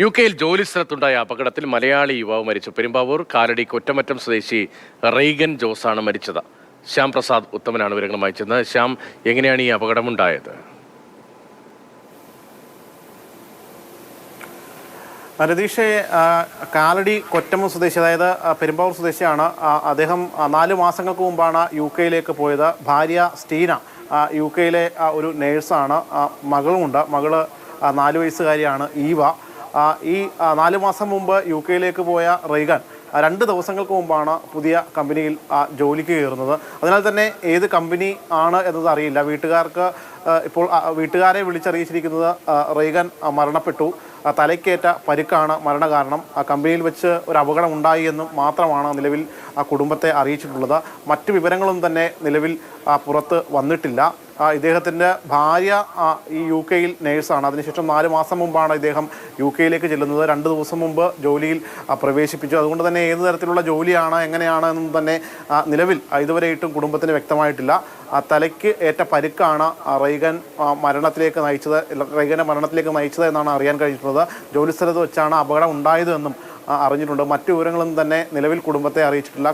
യുകെയിൽ ജോലി സ്ഥലത്തുണ്ടായ അപകടത്തിൽ മലയാളി യുവാവ് മരിച്ചു. പെരുമ്പാവൂർ കാലടി കൊറ്റമറ്റം സ്വദേശി റെയ്ഗൻ ജോസാണ് മരിച്ചത്. ശ്യാം പ്രസാദ് ഉത്തമനാണ് വിവരങ്ങളുമായി ചെന്നത്. ശ്യാം, എങ്ങനെയാണ് ഈ അപകടമുണ്ടായത്? രതീഷെ, കാലടി കൊറ്റമം സ്വദേശി, അതായത് പെരുമ്പാവൂർ സ്വദേശിയാണ് അദ്ദേഹം. 4 മാസങ്ങൾക്ക് മുമ്പാണ് UK പോയത്. ഭാര്യ സ്റ്റീന UK ഒരു നേഴ്സാണ്. മകളുമുണ്ട്. മകള് 4 വയസ്സുകാരിയാണ്, ഈവ. ഈ 4 മാസം മുമ്പ് UK പോയ റെയ്ഗൻ 2 ദിവസങ്ങൾക്ക് മുമ്പാണ് പുതിയ കമ്പനിയിൽ ജോലിക്ക് കയറുന്നത്. അതിനാൽ തന്നെ ഏത് കമ്പനി ആണ് എന്നത് അറിയില്ല. ഇപ്പോൾ വീട്ടുകാരെ വിളിച്ചറിയിച്ചിരിക്കുന്നത് റെയ്ഗൻ മരണപ്പെട്ടു, തലയ്ക്കേറ്റ പരിക്കാണ് മരണകാരണം, കമ്പനിയിൽ വെച്ച് ഒരു അപകടം ഉണ്ടായി എന്നും മാത്രമാണ് നിലവിൽ കുടുംബത്തെ അറിയിച്ചിട്ടുള്ളത്. മറ്റു വിവരങ്ങളും തന്നെ നിലവിൽ പുറത്ത് വന്നിട്ടില്ല. ഇദ്ദേഹത്തിൻ്റെ ഭാര്യ ഈ UK നേഴ്സാണ്. അതിനുശേഷം 4 മാസം മുമ്പാണ് ഇദ്ദേഹം UK ചെല്ലുന്നത്. 2 ദിവസം മുമ്പ് ജോലിയിൽ പ്രവേശിപ്പിച്ചു. അതുകൊണ്ട് തന്നെ ഏത് തരത്തിലുള്ള ജോലിയാണ്, എങ്ങനെയാണ് എന്നും തന്നെ നിലവിൽ ഇതുവരെയായിട്ടും കുടുംബത്തിന് വ്യക്തമായിട്ടില്ല. തലയ്ക്ക് ഏറ്റ പരിക്കാണ് റെയ്ഗനെ മരണത്തിലേക്ക് നയിച്ചത് എന്നാണ് അറിയാൻ കഴിഞ്ഞിട്ടുള്ളത്. ജോലിസ്ഥലത്ത് വെച്ചാണ് അപകടം ഉണ്ടായതെന്നും അറിഞ്ഞിട്ടുണ്ട്. മറ്റു വിവരങ്ങളൊന്നും തന്നെ നിലവിൽ കുടുംബത്തെ അറിയിച്ചിട്ടില്ല.